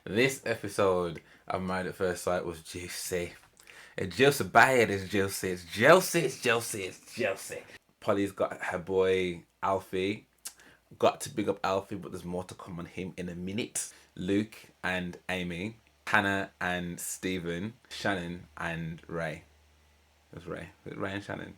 This episode of Married at First Sight was juicy. It's juicy bad, it's juicy. It's juicy, it's juicy, it's juicy. Polly's got her boy Alfie. Got to big up Alfie, but there's more to come on him in a minute. Luke and Amy. Hannah and Stephen. Shannon and Ray. It was Ray. Was it Ray and Shannon?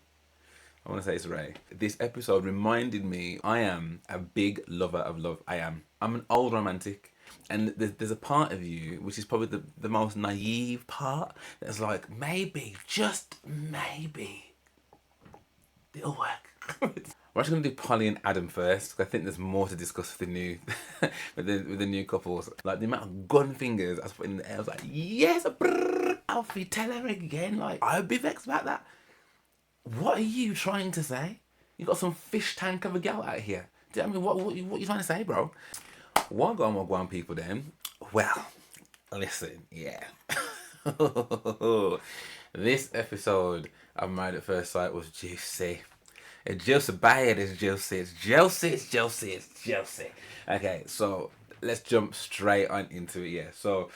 I want to say it's Ray. This episode reminded me I am a big lover of love. I'm an old romantic. And there's a part of you, which is probably the most naive part, that's like, maybe, just maybe, it'll work. We're actually going to do Polly and Adam first, because I think there's more to discuss with the new with the new couples. Like, the amount of gun fingers I was putting in the air, I was like, yes, brrr, Alfie, tell her again. Like, I'd be vexed about that. What are you trying to say? You got some fish tank of a gal out here. Do you know what I mean? What you trying to say, bro? What going people then? Well, listen, yeah. This episode of Married at First Sight was juicy. It's juicy bad, it's juicy. It's juicy, it's juicy, it's juicy. Okay, so let's jump straight on into it, yeah. So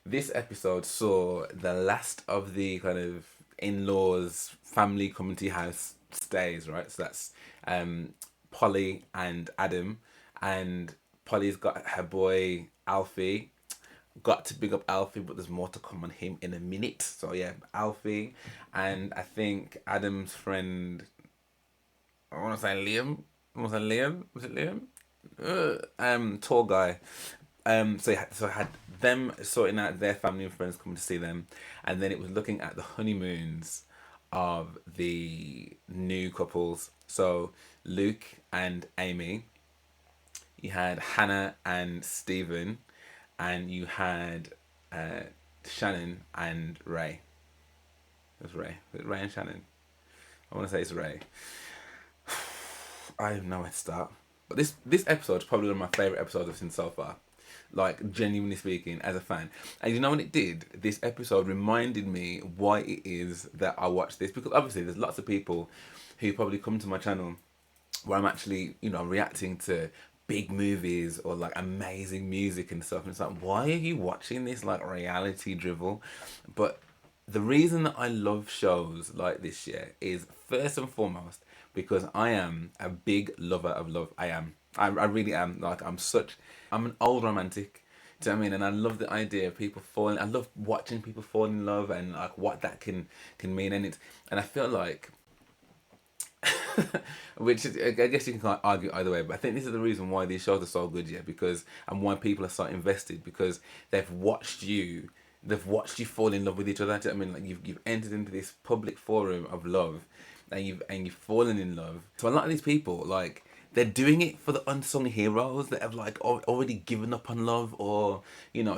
this episode saw the last of the kind of in-laws family coming to your house stays, right? So that's Polly and Adam, and Polly's got her boy Alfie. Got to big up Alfie, but there's more to come on him in a minute. So yeah, Alfie, and I think Adam's friend, I want to say Liam. Was it Liam? Tall guy. So I had them sorting out their family and friends coming to see them, and then it was looking at the honeymoons of the new couples. So Luke and Amy. You had Hannah and Stephen, and you had Shannon and Ray. It was Ray. Was it Ray and Shannon? I want to say it's Ray. I don't know where to start. But this episode is probably one of my favourite episodes I've seen so far. Like, genuinely speaking, as a fan. And you know what it did? This episode reminded me why it is that I watch this. Because obviously there's lots of people who probably come to my channel where I'm actually, reacting to big movies or like amazing music and stuff. And it's like, why are you watching this like reality drivel? But the reason that I love shows like this year is first and foremost because I am a big lover of love. I really am. Like, I'm an old romantic. Do you know what I mean? And I love the idea of people falling. I love watching people fall in love and like what that can mean. And I feel like, which is, I guess you can argue either way, but I think this is the reason why these shows are so good, yeah, because, and why people are so invested, because they've watched you fall in love with each other. Do you know what I mean? Like, you've entered into this public forum of love, and you've fallen in love. So a lot of these people, like, they're doing it for the unsung heroes that have like already given up on love, or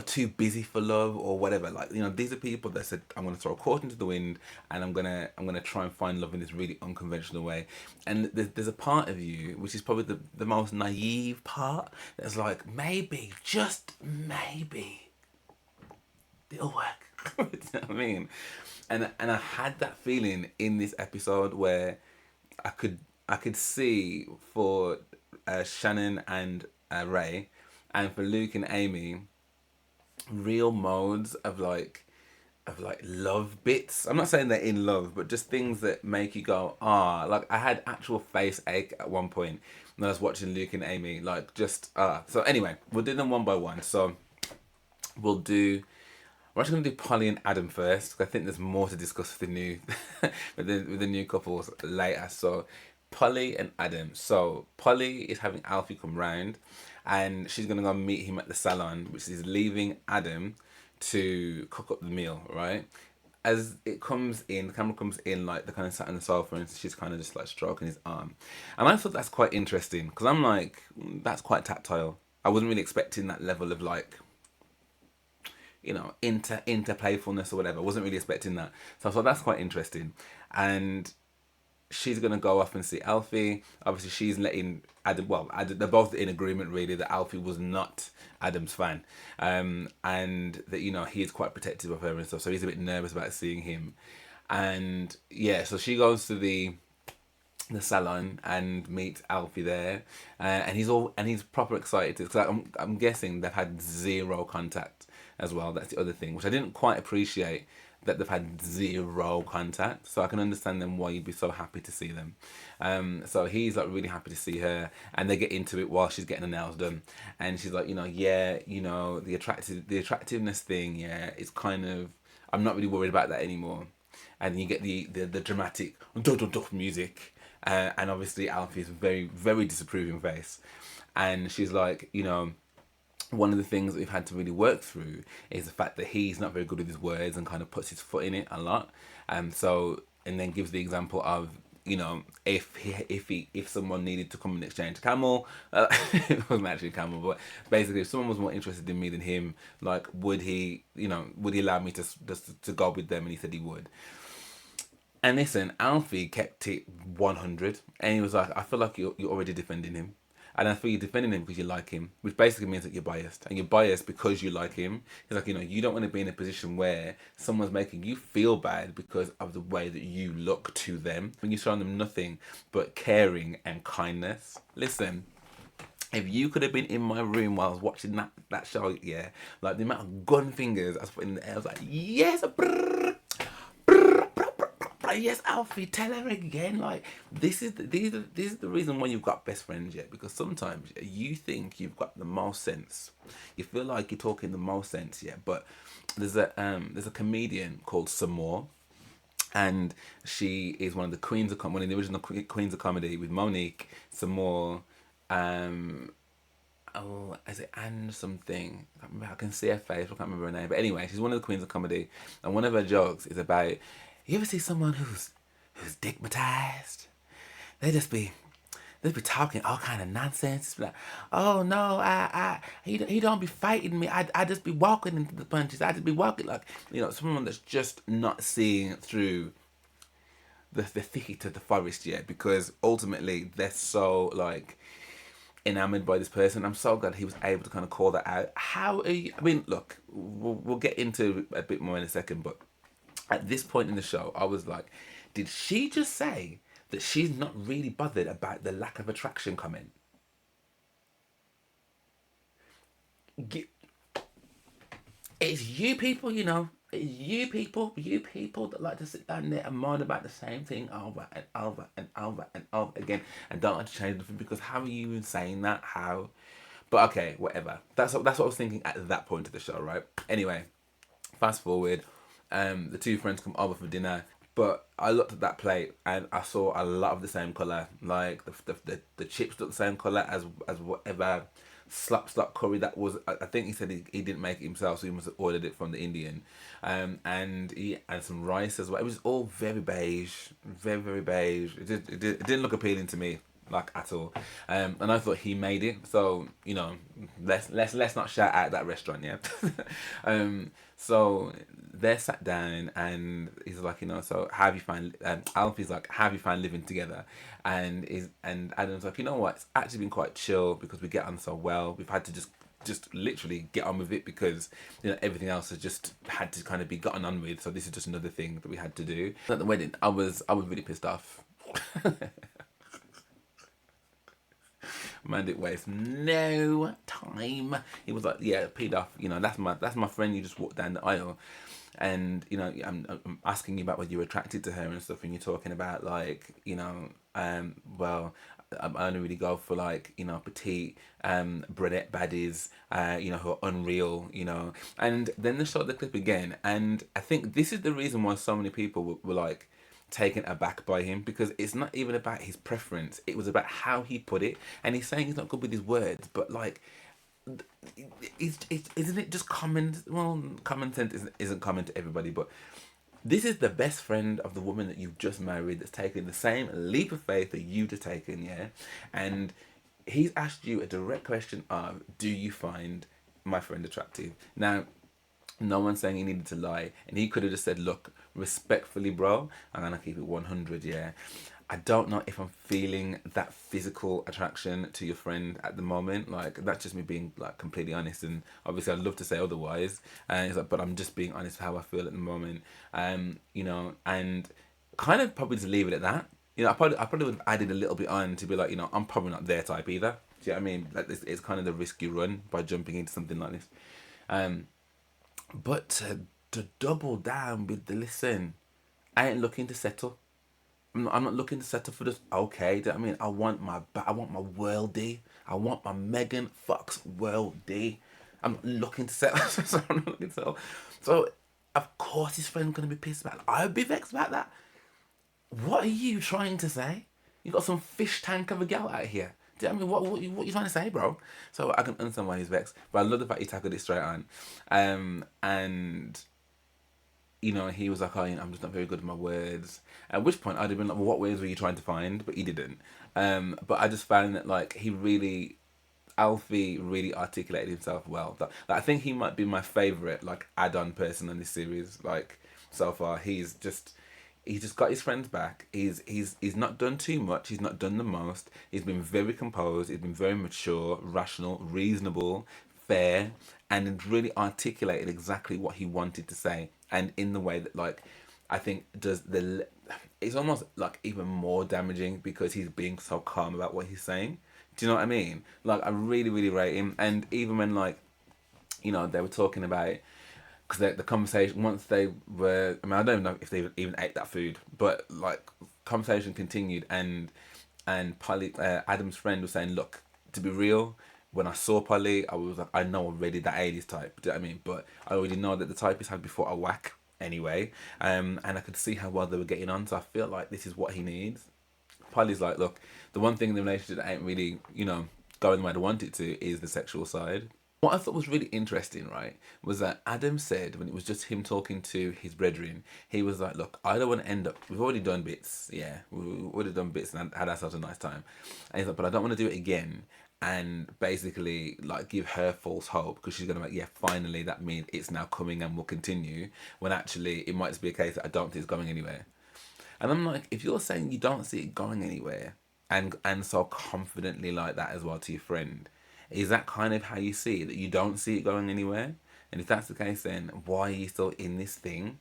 too busy for love, or whatever. Like, these are people that said, I'm gonna throw a caution to the wind, and I'm gonna try and find love in this really unconventional way. And there's a part of you which is probably the most naive part that's like, maybe, just maybe, it'll work. Do you know what I mean? And I had that feeling in this episode where I could see for Shannon and Ray, and for Luke and Amy, real modes of like love bits. I'm not saying they're in love, but just things that make you go, ah. Like, I had actual face ache at one point when I was watching Luke and Amy. Like, just ah. So anyway, we'll do them one by one. So we're actually going to do Polly and Adam first, because I think there's more to discuss with the new with the new couples later. So Polly and Adam. So Polly is having Alfie come round, and she's going to go meet him at the salon, which is leaving Adam to cook up the meal, right? As it comes in, the camera comes in, like, they're kind of sat on the sofa, and she's kind of just like stroking his arm. And I thought that's quite interesting, because I'm like, that's quite tactile. I wasn't really expecting that level of like, into playfulness or whatever. I wasn't really expecting that. So I thought that's quite interesting. And she's going to go off and see Alfie. Obviously, she's letting Adam, they're both in agreement, really, that Alfie was not Adam's fan. And that, he is quite protective of her and stuff. So he's a bit nervous about seeing him. And yeah, so she goes to the the salon and meets Alfie there, and he's proper excited because I'm guessing they've had zero contact as well. That's the other thing, which I didn't quite appreciate, that they've had zero contact. So I can understand them why you'd be so happy to see them. So he's like really happy to see her, and they get into it while she's getting her nails done, and she's like, yeah, the attractiveness thing, yeah, it's kind of, I'm not really worried about that anymore. And you get the dramatic music, and obviously Alfie's very, very disapproving face, and she's like, one of the things that we've had to really work through is the fact that he's not very good with his words and kind of puts his foot in it a lot. And then gives the example of, if someone needed to come and exchange a camel, it wasn't actually a camel, but basically if someone was more interested in me than him, like, would he allow me to go with them? And he said he would. And listen, Alfie kept it 100, and he was like, I feel like you're already defending him. And I feel you're defending him because you like him, which basically means that you're biased. And you're biased because you like him. It's like, you don't want to be in a position where someone's making you feel bad because of the way that you look to them, when you're showing them nothing but caring and kindness. Listen, if you could have been in my room while I was watching that show, yeah, like the amount of gun fingers I was putting in the air, I was like, yes, brrr, brrr, brrr, brrr, yes, Alfie, tell her again. Like, this is the reason why you've got best friends, yeah, because sometimes you think you've got the most sense, you feel like you're talking the most sense, yeah, but there's a comedian called Samore, and she is one of the original queens of comedy with Monique, Samore, is it Anne something? I can't remember. I can see her face, I can't remember her name. But anyway, she's one of the queens of comedy, and one of her jokes is about, you ever see someone who's stigmatized? They just be talking all kind of nonsense. It's like, oh no, he don't be fighting me. I just be walking into the punches. I just be walking like, someone that's just not seeing through the thicket of the forest yet, because ultimately they're so like enamored by this person. I'm so glad he was able to kind of call that out. How are you? I mean, look, we'll get into a bit more in a second, but at this point in the show, I was like, did she just say that she's not really bothered about the lack of attraction comment? It's you people, you people that like to sit down there and moan about the same thing over and over and over and over again, and don't like to change nothing, because how are you even saying that? How? But okay, whatever. That's what I was thinking at that point of the show, right? Anyway, fast forward, the two friends come over for dinner, but I looked at that plate and I saw a lot of the same colour. Like the chips looked the same colour as whatever slap curry that was. I think he said he didn't make it himself, so he must have ordered it from the Indian. And he had some rice as well. It was all very beige, very, very beige. It didn't look appealing to me, like, at all. And I thought he made it, so let's not shout out that restaurant, yeah. So they're sat down and he's like, so how have you found, Alfie's like, how have you found living together? And Adam's like, what, it's actually been quite chill because we get on so well. We've had to just literally get on with it because everything else has just had to kind of be gotten on with, so this is just another thing that we had to do. At the wedding, I was really pissed off. Man didn't waste no time. He was like, yeah, peed off. That's my friend. You just walked down the aisle, and I'm asking you about whether you're attracted to her and stuff, and you're talking about like, well, I only really go for like, petite, brunette baddies, who are unreal, And then they showed the clip again, and I think this is the reason why so many people were like taken aback by him, because it's not even about his preference, it was about how he put it. And he's saying he's not good with his words, but like, isn't it just common? Well, common sense isn't common to everybody, but this is the best friend of the woman that you've just married that's taken the same leap of faith that you've just taken, yeah? And he's asked you a direct question of, do you find my friend attractive? Now, no one's saying he needed to lie, and he could have just said, look, respectfully, bro, I'm gonna keep it 100, yeah. I don't know if I'm feeling that physical attraction to your friend at the moment. Like, that's just me being like completely honest, and obviously I'd love to say otherwise. And he's like, but I'm just being honest with how I feel at the moment. And kind of probably just leave it at that. I probably would have added a little bit on to be like, I'm probably not their type either. Do you know what I mean? Like, it's kind of the risk you run by jumping into something like this. Um, but to double down with the listen, I ain't looking to settle. I'm not looking to settle for this. Okay, do you know what I mean? I want my worldie. I want my Megan Fox worldie. I'm not looking to settle. So I'm not looking to settle. So of course his friend's gonna be pissed about it. I would be vexed about that. What are you trying to say? You got some fish tank of a gal out here. Do you know what I mean? What you trying to say, bro? So I can understand why he's vexed. But I love the fact he tackled it straight on. And he was like, I'm just not very good at my words. At which point I'd have been like, well, what words were you trying to find? But he didn't. But I just found that, like, Alfie really articulated himself well. I think he might be my favourite, like, add-on person on this series, like, so far. He's just got his friends back. He's not done too much. He's not done the most. He's been very composed. He's been very mature, rational, reasonable, fair, and really articulated exactly what he wanted to say, and in the way that, like, I think it's almost like even more damaging because he's being so calm about what he's saying. Do you know what I mean? Like, I really, really rate him. And even when, like, they were talking about it, because the conversation, once they were, I mean, I don't know if they even ate that food, but, like, conversation continued, and Polly, Adam's friend, was saying, look, to be real, when I saw Polly, I was like, I know already that 80s type, do you know what I mean? But I already know that the type he's had before a whack anyway, and I could see how well they were getting on, so I feel like this is what he needs. Polly's like, look, the one thing in the relationship that ain't really, going the way I want it to is the sexual side. What I thought was really interesting, right, was that Adam said, when it was just him talking to his brethren, he was like, look, I don't want to end up, we've already done bits, yeah, we've already done bits and had ourselves a nice time. And he's like, but I don't want to do it again and basically, like, give her false hope, because she's going to be like, yeah, finally, that means it's now coming and will continue, when actually it might just be a case that I don't think it's going anywhere. And I'm like, if you're saying you don't see it going anywhere, and so confidently like that as well to your friend, is that kind of how you see it, that you don't see it going anywhere? And if that's the case, then why are you still in this thing?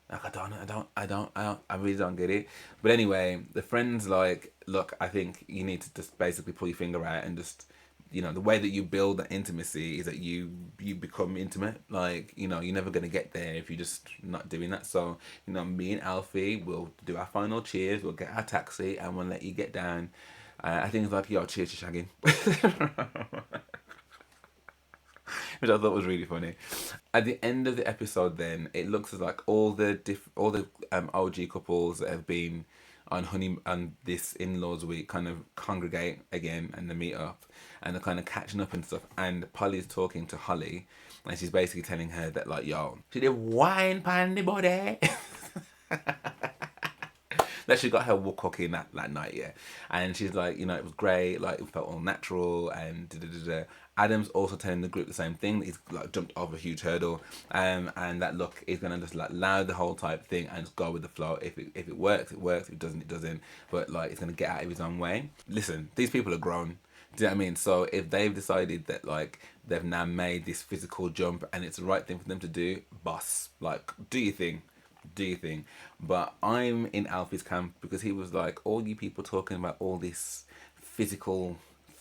Like, I really don't get it. But anyway, the friend's like, look, I think you need to just basically pull your finger out and just, the way that you build that intimacy is that you become intimate. Like, you're never going to get there if you're just not doing that. So, me and Alfie will do our final cheers, we'll get our taxi, and we'll let you get down. I think it's like, yo, cheers to shagging. Which I thought was really funny. At the end of the episode, then it looks as like all the OG couples that have been on this in-laws week kind of congregate again, and they meet up and they're kind of catching up and stuff. And Polly's talking to Holly, and she's basically telling her that, like, yo, she did wine pan the body. That she got her walk cooking that night, yeah. And she's like, it was great, like, it felt all natural, and da-da-da-da. Adam's also telling the group the same thing. He's, like, jumped over a huge hurdle, and that, look, he's gonna just, like, allow the whole type thing and just go with the flow. If it works, it works. If it doesn't, it doesn't. But, like, he's gonna get out of his own way. Listen, these people are grown. Do you know what I mean? So if they've decided that, like, they've now made this physical jump and it's the right thing for them to do, boss, like, do your thing. But I'm in Alfie's camp, because he was like, all you people talking about all this physical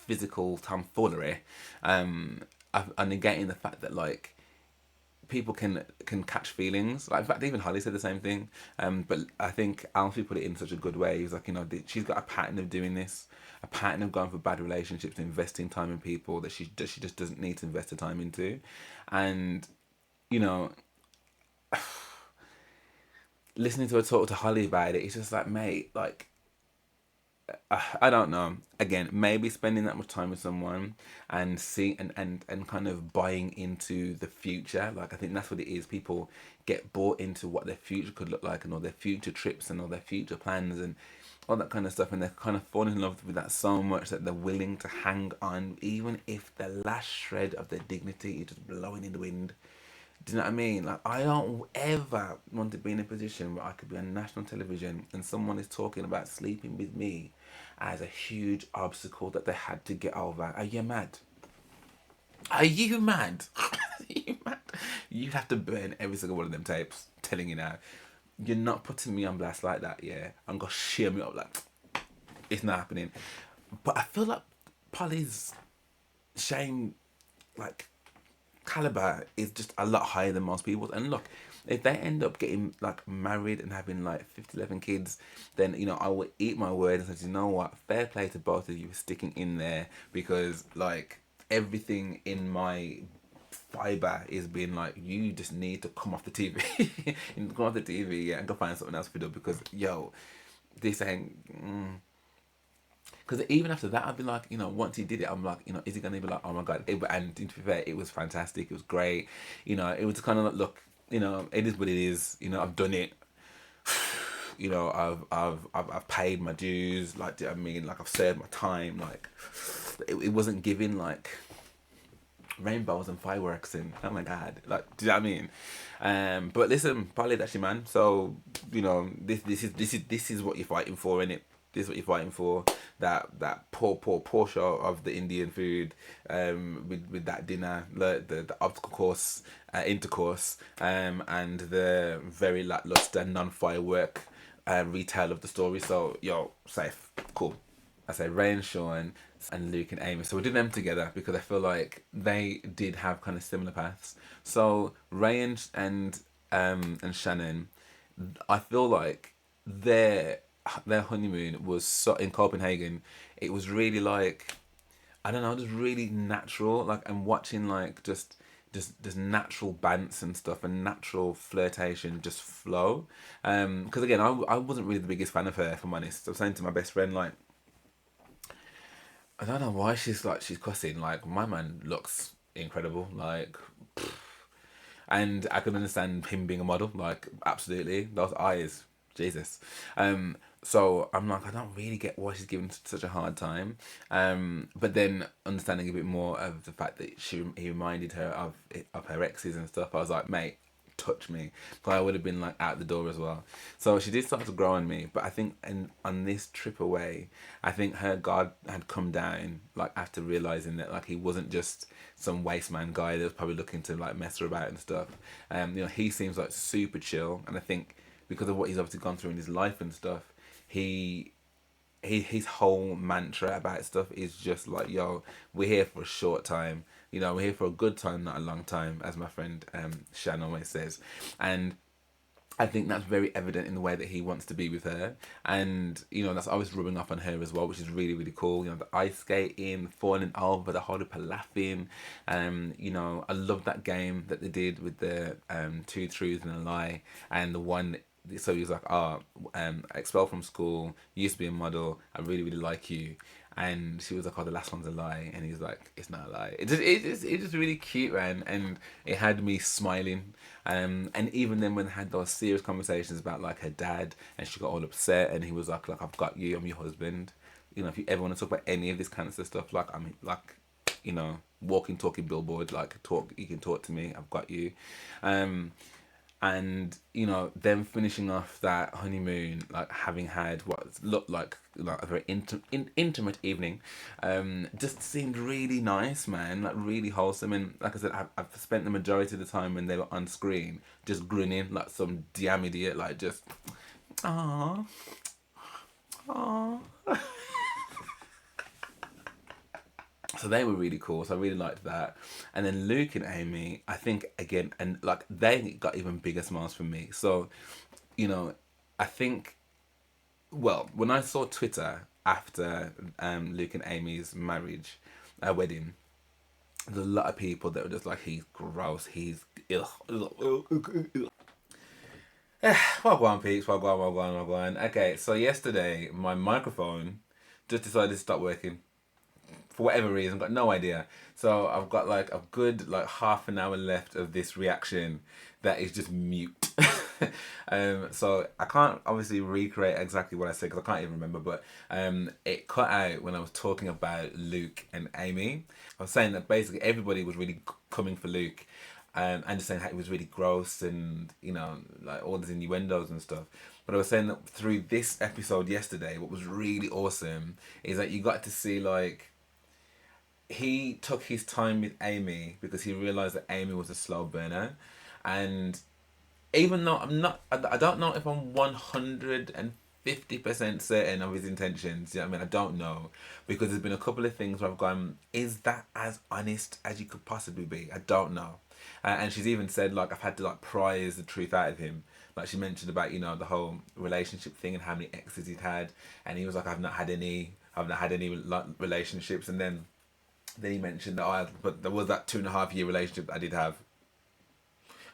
tomfoolery, are negating the fact that, like, people can catch feelings. Like, in fact, even Holly said the same thing. But I think Alfie put it in such a good way. He was like, she's got a pattern of doing this, a pattern of going for bad relationships, investing time in people that she just doesn't need to invest the time into, and listening to her talk to Holly about it, it's just like, mate, like, I don't know. Again, maybe spending that much time with someone and and kind of buying into the future. Like, I think that's what it is. People get bought into what their future could look like, and all their future trips and all their future plans and all that kind of stuff. And they're kind of falling in love with that so much that they're willing to hang on, even if the last shred of their dignity is just blowing in the wind. Do you know what I mean? Like, I don't ever want to be in a position where I could be on national television and someone is talking about sleeping with me as a huge obstacle that they had to get over. Are you mad? Are you mad? Are you mad? You have to burn every single one of them tapes, telling you now. You're not putting me on blast like that, yeah? I'm going to shear me up like, It's not happening. But I feel like Polly's Shane, like, caliber is just a lot higher than most people's. And look, if they end up getting like married and having like 11 kids, then I will eat my word and say, you know what, fair play to both of you for sticking in there, because like everything in my fiber is being like, you just need to come off the TV. And come off the TV, yeah, and go find something else to do, because yo, this ain't. Because even after that, I'd be like, once he did it, I'm like, is he gonna be like, oh my god? And to be fair, it was fantastic. It was great. It was kind of like, look, it is what it is. I've done it. I've paid my dues. Like, do you know what I mean? Like, I've served my time. Like, it wasn't giving like rainbows and fireworks and oh my god, like, do you know what I mean? But listen, Polly, actually, man. So this is what you're fighting for, innit? This is what you're fighting for. That poor show of the Indian food, with that dinner, the obstacle course, intercourse, and the very lackluster non-firework retell of the story. So yo, safe, cool. I say Ray and Sean and Luke and Amy. So we did them together because I feel like they did have kind of similar paths. So Ray and Shannon, I feel like their honeymoon was so in Copenhagen. It was really like, I don't know, just really natural. Like, I'm watching like just natural bants and stuff and natural flirtation just flow. Because again, I wasn't really the biggest fan of her, if I'm honest. I was saying to my best friend, like, I don't know why she's cussing. Like, my man looks incredible. Like, and I can understand him being a model. Like, absolutely, those eyes, Jesus. So I'm like, I don't really get why she's giving such a hard time. But then understanding a bit more of the fact that he reminded her of her exes and stuff, I was like, mate, touch me, because I would have been like out the door as well. So she did start to grow on me, but I think on this trip away, I think her guard had come down, like, after realizing that like he wasn't just some waste man guy that was probably looking to like mess her about and stuff. He seems like super chill, and I think because of what he's obviously gone through in his life and stuff, his whole mantra about stuff is just like, yo, we're here for a short time. We're here for a good time, not a long time, as my friend Shan always says. And I think that's very evident in the way that he wants to be with her. And, that's always rubbing off on her as well, which is really, really cool. The ice skating, falling over, the whole laughing. I love that game that they did with the two truths and a lie. And the one, so he was like, expelled from school, used to be a model, I really, really like you. And she was like, oh, the last one's a lie. And he's like, it's not a lie. It's just really cute, man. And it had me smiling. And even then when they had those serious conversations about like her dad, and she got all upset, and he was like, I've got you, I'm your husband. If you ever want to talk about any of this kind of stuff, like, I'm like, walking, talking billboard, like, you can talk to me, I've got you. And them finishing off that honeymoon, like having had what looked like a very intimate evening, just seemed really nice, man. Like, really wholesome. And like I said, I've spent the majority of the time when they were on screen just grinning like some damn idiot, like, just ah, ah. So they were really cool. So I really liked that. And then Luke and Amy, I think, again, and like, they got even bigger smiles from me. So, I think, well, when I saw Twitter after Luke and Amy's wedding, there's a lot of people that were just like, he's gross, he's ugh. Wagwan peeps, wagwan. Okay, so yesterday my microphone just decided to stop working. For whatever reason, got no idea. So I've got like a good like half an hour left of this reaction that is just mute. So I can't obviously recreate exactly what I said because I can't even remember, but it cut out when I was talking about Luke and Amy. I was saying that basically everybody was really coming for Luke, and just saying how it was really gross and like all these innuendos and stuff. But I was saying that through this episode yesterday, what was really awesome is that you got to see like, he took his time with Amy because he realised that Amy was a slow burner. And even though I don't know if I'm 150% 50% certain of his intentions. You know what I mean? I don't know, because there's been a couple of things where I've gone, is that as honest as you could possibly be? I don't know. And she's even said, like, I've had to like prise the truth out of him. Like, she mentioned about, you know, the whole relationship thing and how many exes he'd had, and he was like, I've not had any like relationships. And then he mentioned that but there was that 2.5 year relationship that I did have.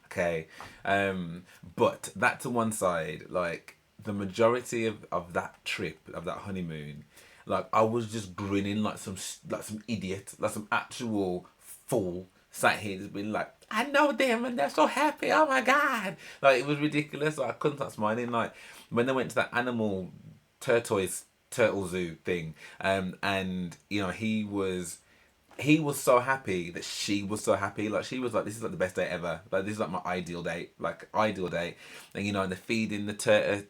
Okay, but that to one side, like the majority of that trip, of that honeymoon, like I was just grinning like some idiot, like some actual fool, sat here just being like, I know them and they're so happy. Oh my god! Like it was ridiculous. Like, I couldn't stop smiling. Like when they went to that animal tortoise turtle zoo thing, and you know he was so happy that she was so happy. Like she was like, this is like the best day ever. Like this is like my ideal date. Like ideal date. And you know, and they're feeding the the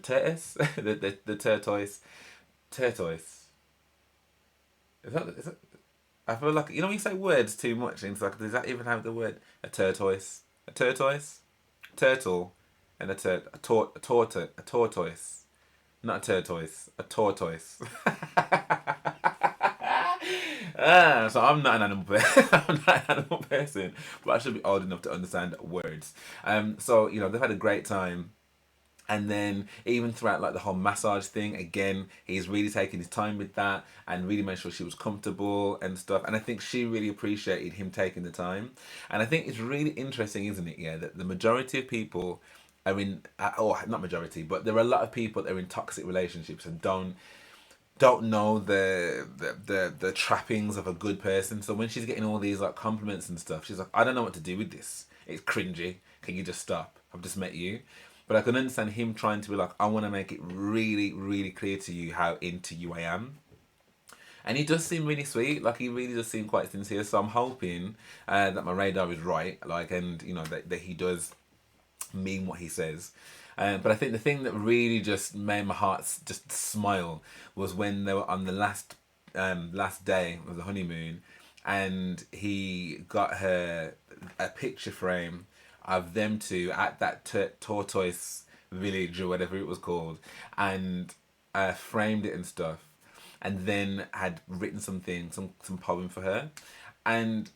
tortoise, the tortoise. Is that? I feel like, you know, when you say words too much, and it's like, does that even have the word a tortoise, turtle, and a tortoise, not a tortoise, a tortoise. So I'm not an animal person. I'm not an animal person, but I should be old enough to understand words. So you know, they've had a great time. And then even throughout like the whole massage thing, again, he's really taking his time with that and really made sure she was comfortable and stuff. And I think she really appreciated him taking the time. And I think it's really interesting, isn't it? Yeah, that the majority of people are in, or not majority, but there are a lot of people that are in toxic relationships and don't know the trappings of a good person. So when she's getting all these like compliments and stuff, she's like, I don't know what to do with this. It's cringy. Can you just stop? I've just met you. But I can understand him trying to be like, I want to make it really, really clear to you how into you I am. And he does seem really sweet. Like, he really does seem quite sincere. So I'm hoping that my radar is right. Like, and, you know, that he does mean what he says. But I think the thing that really just made my heart just smile was when they were on the last day of the honeymoon, and he got her a picture frame of them two at that tortoise village or whatever it was called, and framed it and stuff, and then had written some poem for her, and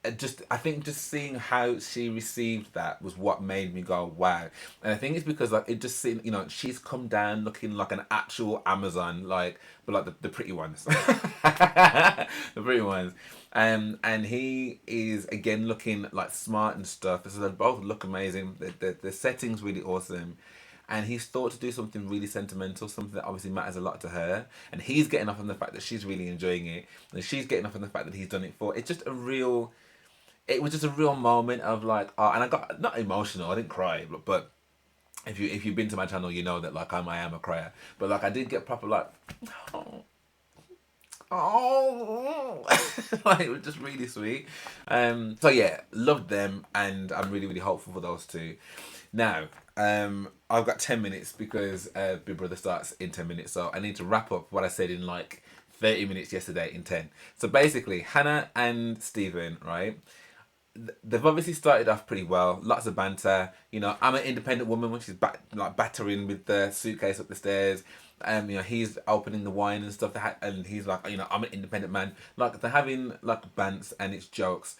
I think just seeing how she received that was what made me go wow. And I think it's because like it just seemed, you know, she's come down looking like an actual Amazon, like, but like the pretty ones, the pretty ones. And he is again looking like smart and stuff. So they both look amazing. The setting's really awesome. And he's thought to do something really sentimental, something that obviously matters a lot to her. And he's getting off on the fact that she's really enjoying it, and she's getting off on the fact that he's done it for. It's just a real, it was just a real moment of like, oh, and I got not emotional. I didn't cry, but if you've been to my channel, you know that like I am a crier. But like I did get proper like, oh, oh, like it was just really sweet. So yeah, loved them, and I'm really really hopeful for those two. Now, I've got 10 minutes because Big Brother starts in 10 minutes, so I need to wrap up what I said in like 30 minutes yesterday in 10. So basically, Hannah and Stephen, right? They've obviously started off pretty well. Lots of banter. You know, I'm an independent woman when she's like battering with the suitcase up the stairs. You know, he's opening the wine and stuff. And he's like, you know, I'm an independent man. Like they're having like bants and it's jokes.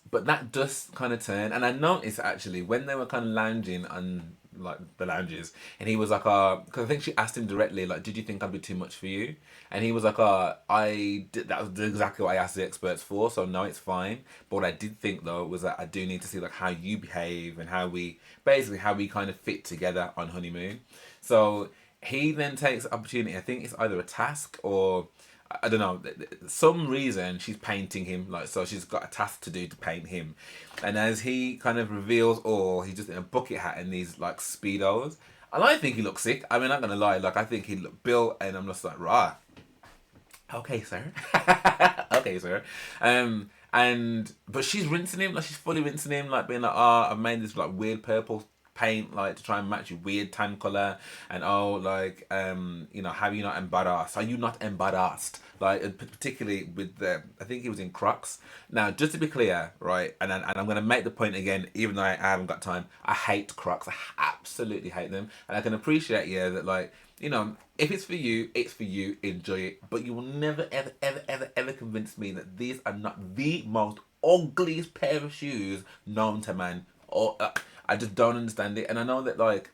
But that does kind of turn, and I noticed actually when they were kind of lounging on like the lounges, and he was like, because I think she asked him directly, like, did you think I'd be too much for you? And he was like, I did, that was exactly what I asked the experts for, so no, it's fine. But what I did think though was that I do need to see like how you behave and how we kind of fit together on honeymoon. So he then takes the opportunity. I think it's either a task or I don't know, some reason she's painting him, like, so she's got a task to do to paint him. And as he kind of reveals all, he's just in a bucket hat and these like speedos. And I think he looks sick. I mean, I'm not gonna lie, like I think he looked built, and I'm just like, right, okay, sir. Okay, sir. But she's rinsing him, like she's fully rinsing him, like being like, I've made this like weird purple paint like to try and match your weird tan color, and oh like you know, have you not embarrassed? Are you not embarrassed? Like particularly with the, I think he was in Crocs. Now, just to be clear, right, and I'm gonna make the point again, even though I haven't got time. I hate Crocs. I absolutely hate them, and I can appreciate, yeah, that like, you know, if it's for you, it's for you. Enjoy it, but you will never, ever, ever, ever, ever convince me that these are not the most ugliest pair of shoes known to man. Or I just don't understand it, and I know that like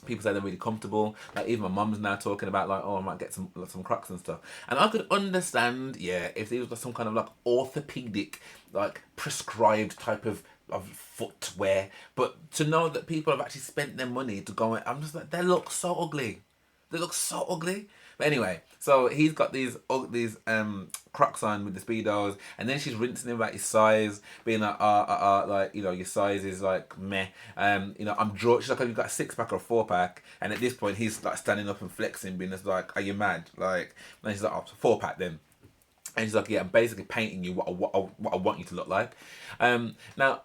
people say they're really comfortable. Like even my mum's now talking about like, oh, I might get some Crocs and stuff. And I could understand, yeah, if these was some kind of like orthopedic, like prescribed type of footwear. But to know that people have actually spent their money to go, I'm just like, they look so ugly. They look so ugly. But anyway, so he's got these Crocs on with the speedos, and then she's rinsing him about his size, being like, like, you know, your size is like meh. You know, I'm draw. She's like, have you got a 6-pack or a 4-pack? And at this point, he's like standing up and flexing, being just like, are you mad? Like, and she's like, oh, 4-pack then. And she's like, yeah, I'm basically painting you what I want you to look like. Now,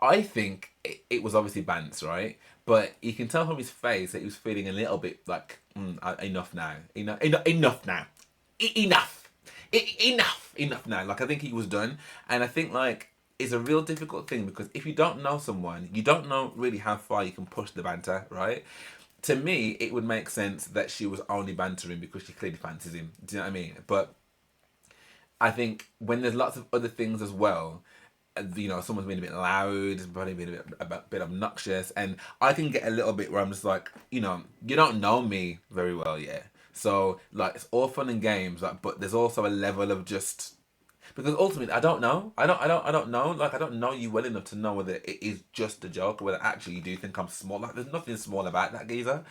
I think it was obviously Bance, right? But you can tell from his face that he was feeling a little bit like, enough now. Enough now. Enough now. Like, I think he was done. And I think, like, it's a real difficult thing because if you don't know someone, you don't know really how far you can push the banter, right? To me, it would make sense that she was only bantering because she clearly fancies him. Do you know what I mean? But I think when there's lots of other things as well, you know, someone's been a bit loud, probably been a bit obnoxious, and I can get a little bit where I'm just like, you know, you don't know me very well yet, so like it's all fun and games, like, but there's also a level of just because ultimately I don't know, I don't know, like I don't know you well enough to know whether it is just a joke or whether actually you do think I'm small. Like there's nothing small about that geezer.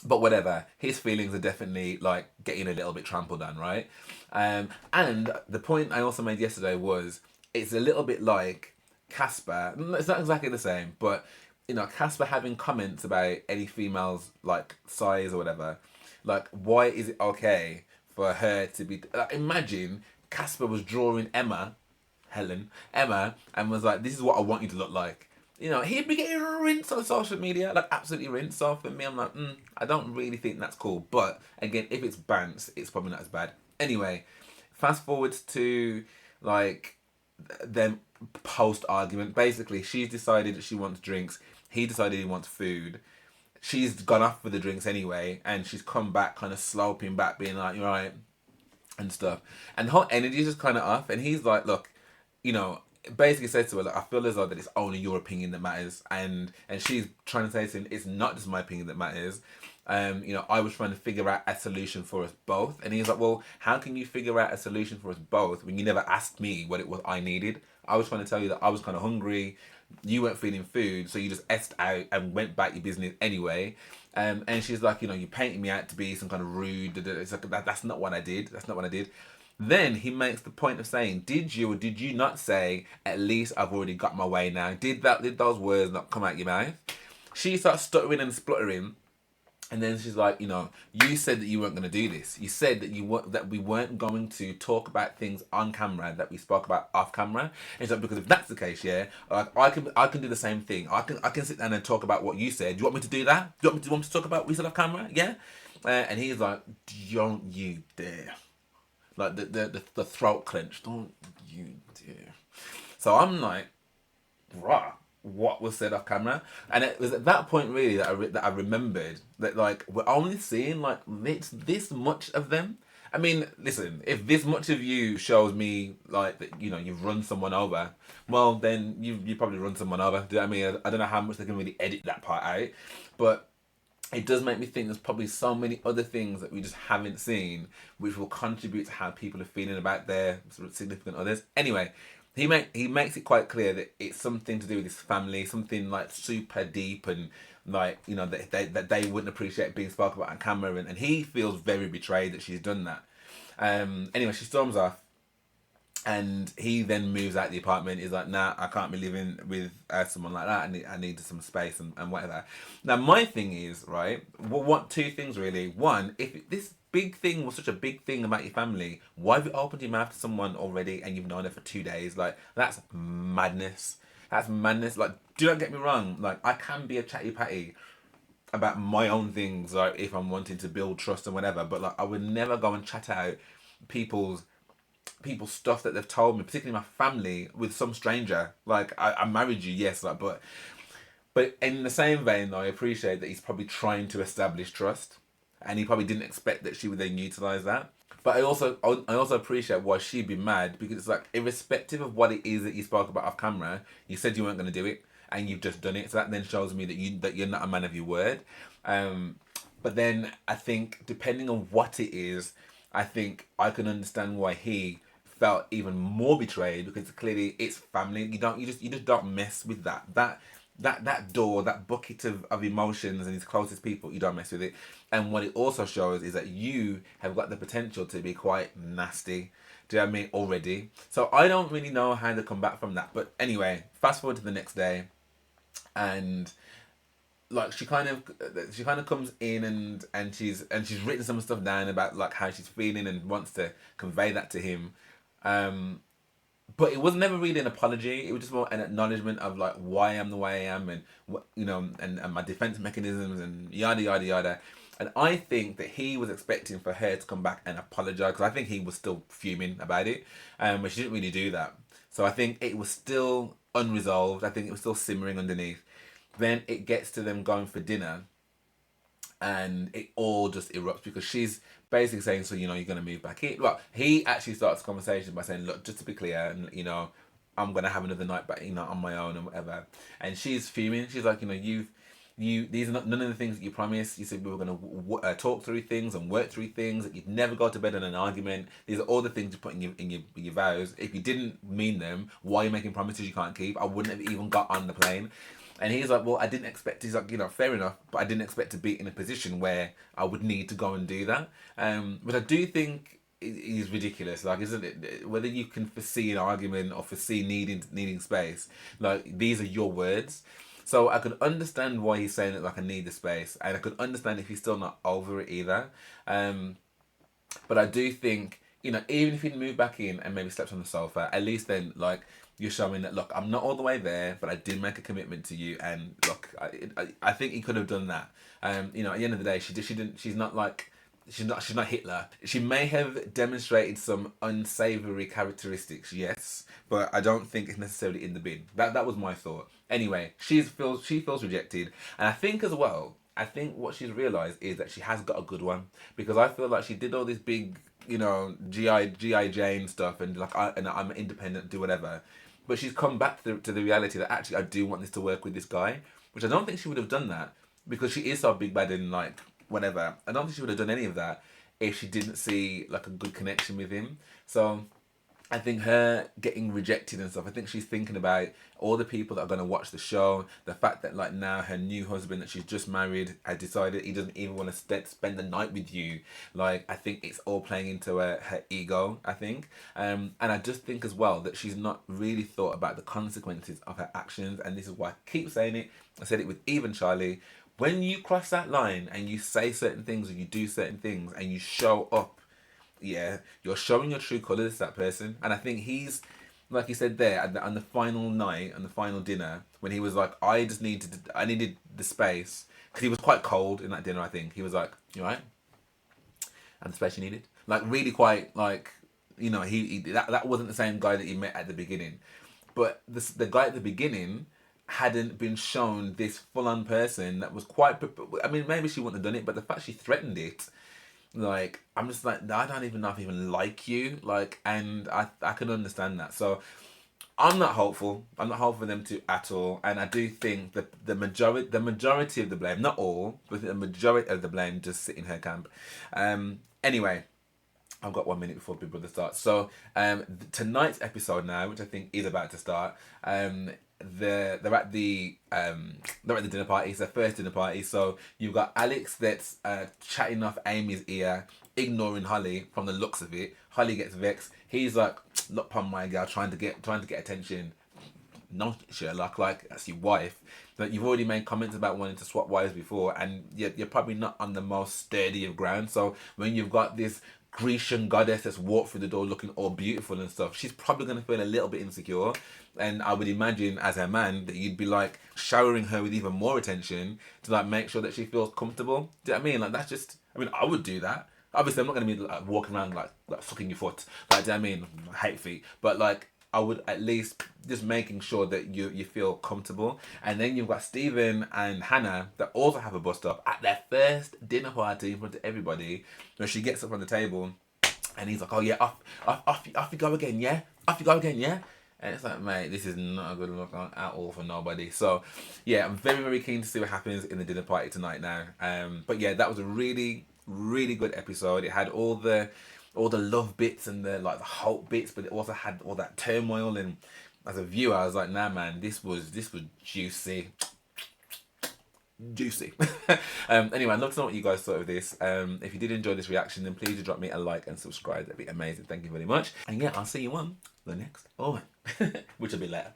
But whatever, his feelings are definitely like getting a little bit trampled on, right? And the point I also made yesterday was it's a little bit like Casper. It's not exactly the same, but you know, Casper having comments about any female's like size or whatever. Like, why is it okay for her to be? Like, imagine Casper was drawing Emma, and was like, "This is what I want you to look like." You know, he'd be getting rinsed on social media, like absolutely rinsed. So for me, I'm like, I don't really think that's cool. But again, if it's Bance, it's probably not as bad. Anyway, fast forwards to like them post argument. Basically, she's decided that she wants drinks. He decided he wants food. She's gone off for the drinks anyway, and she's come back kind of sloping back, being like, "You're right," and stuff. And the whole energy is just kind of off. And he's like, "Look, you know." Basically says to her, like, I feel as though that it's only your opinion that matters, and she's trying to say to him, it's not just my opinion that matters. You know, I was trying to figure out a solution for us both, and he's like, well, how can you figure out a solution for us both when you never asked me what it was I needed? I was trying to tell you that I was kind of hungry, you weren't feeling food, so you just essed out and went back your business anyway. And she's like, you know, you painted me out to be some kind of rude. It's like that's not what I did. That's not what I did. Then he makes the point of saying, did you or did you not say, at least I've already got my way now? Did those words not come out your mouth? She starts stuttering and spluttering. And then she's like, you know, you said that you weren't going to do this. You said that we weren't going to talk about things on camera that we spoke about off camera. And she's like, because if that's the case, yeah, like I can do the same thing. I can sit down and talk about what you said. Do you want me to do that? Do you want me to talk about what we said off camera? Yeah. And he's like, don't you dare. Like the throat clench. Don't you dare. So I'm like, bruh, what was said off camera? And it was at that point really that I remembered that like we're only seeing like this much of them. I mean, listen, if this much of you shows me like that, you know, you've run someone over, well then you probably run someone over. Do you know what I mean? I don't know how much they can really edit that part out, but it does make me think there's probably so many other things that we just haven't seen which will contribute to how people are feeling about their sort of significant others. Anyway, he makes it quite clear that it's something to do with his family, something like super deep, and like, you know, that they wouldn't appreciate being spoken about on camera, and he feels very betrayed that she's done that. Anyway, she storms off. And he then moves out the apartment. He's like, nah, I can't be living with someone like that. I need some space and whatever. Now, my thing is, right, what two things really. One, if this big thing was such a big thing about your family, why have you opened your mouth to someone already and you've known her for 2 days? Like, that's madness. That's madness. Like, do not get me wrong. Like, I can be a chatty patty about my own things, like if I'm wanting to build trust and whatever. But like, I would never go and chat out people's stuff that they've told me, particularly my family, with some stranger. Like, I married you, yes, like, but in the same vein, though, I appreciate that he's probably trying to establish trust, and he probably didn't expect that she would then utilize that. But I also appreciate why she'd be mad, because it's like, irrespective of what it is that you spoke about off camera, you said you weren't going to do it, and you've just done it. So that then shows me that you're not a man of your word. Um, but then I think, depending on what it is, I think I can understand why he felt even more betrayed, because clearly it's family. You just don't mess with that door, that bucket of emotions and his closest people. You don't mess with it. And what it also shows is that you have got the potential to be quite nasty. Do you know what I mean? Already. So I don't really know how to come back from that. But anyway, fast forward to the next day, and like, she kind of comes in, and she's written some stuff down about like how she's feeling and wants to convey that to him. Um, but it was never really an apology. It was just more an acknowledgement of like why I am the way I am, and what, and my defense mechanisms, and yada yada yada. And I think that he was expecting for her to come back and apologize, because I think he was still fuming about it, but she didn't really do that. So I think it was still unresolved. I think it was still simmering underneath. Then it gets to them going for dinner, and it all just erupts, because she's basically saying, so you're going to move back in. Well, he actually starts the conversation by saying, look, just to be clear, and I'm going to have another night back, on my own and whatever. And she's fuming. She's like, these are not none of the things that you promised. You said we were going to talk through things and work through things, that you'd never go to bed on an argument. These are all the things you put in your vows. If you didn't mean them, why are you making promises you can't keep? I wouldn't have even got on the plane. And he's like, well, I didn't expect. He's like, fair enough, but I didn't expect to be in a position where I would need to go and do that. But I do think is ridiculous. Like, isn't it? Whether you can foresee an argument or foresee needing space, like, these are your words. So I could understand why he's saying it, like, I need the space, and I could understand if he's still not over it either. But I do think, even if he'd moved back in and maybe slept on the sofa, at least then, like, you're showing that, look, I'm not all the way there, but I did make a commitment to you, and look, I think he could have done that. At the end of the day, she's not Hitler. She may have demonstrated some unsavory characteristics, yes, but I don't think it's necessarily in the bin. That was my thought. Anyway, she feels rejected, and I think as well, what she's realised is that she has got a good one, because I feel like she did all this big, GI Jane stuff, and like, I'm independent, do whatever, but she's come back to the reality that actually I do want this to work with this guy, which I don't think she would have done that, because she is so big bad and like whatever. I don't think she would have done any of that if she didn't see like a good connection with him. So I think her getting rejected and stuff, I think she's thinking about all the people that are going to watch the show, the fact that like now her new husband that she's just married had decided he doesn't even want to spend the night with you. Like, I think it's all playing into her ego, I think. And I just think as well that she's not really thought about the consequences of her actions, and this is why I keep saying it. I said it with Eve and Charlie. When you cross that line and you say certain things or you do certain things and you show up, yeah, you're showing your true colours to that person. And I think he's, like he said there, on the final night, on the final dinner, when he was like, I needed the space, because he was quite cold in that dinner, I think. He was like, you right? And the space you needed? Like, really quite, like, that wasn't the same guy that you met at the beginning. But the guy at the beginning hadn't been shown this full-on person that was quite, I mean, maybe she wouldn't have done it, but the fact she threatened it, like, I'm just like, I don't even know if I even like you, like, and I can understand that. So I'm not hopeful for them to at all, and I do think that the majority of the blame, not all, but the majority of the blame just sit in her camp. Anyway, I've got 1 minute before Big Brother starts. So tonight's episode now, which I think is about to start, they're at the dinner party. It's their first dinner party. So you've got Alex that's chatting off Amy's ear, ignoring Holly from the looks of it. Holly gets vexed. He's like, look upon my girl, trying to get attention. No, Sherlock, like, that's your wife. But you've already made comments about wanting to swap wives before, and you're probably not on the most sturdy of ground. So when you've got this Grecian goddess that's walked through the door looking all beautiful and stuff, she's probably going to feel a little bit insecure. And I would imagine as her man that you'd be like showering her with even more attention to like make sure that she feels comfortable. Do you know what I mean? Like that's just, I mean, I would do that. Obviously, I'm not going to be like walking around like sucking your foot. Like, do you know what I mean? I hate feet. But like, I would at least just making sure that you feel comfortable. And then you've got Stephen and Hannah that also have a bust up at their first dinner party in front of everybody, where she gets up on the table and he's like, oh yeah, off you go again, yeah? Off you go again, yeah? And it's like, mate, this is not a good look at all for nobody. So, yeah, I'm very, very keen to see what happens in the dinner party tonight now. But yeah, that was a really, really good episode. It had all the love bits and the like the hope bits, but it also had all that turmoil. And as a viewer, I was like, nah, man, this was juicy. Anyway, I'd love to know what you guys thought of this. If you did enjoy this reaction, then please do drop me a like and subscribe. That'd be amazing. Thank you very much. And yeah, I'll see you on the next one, which will be later.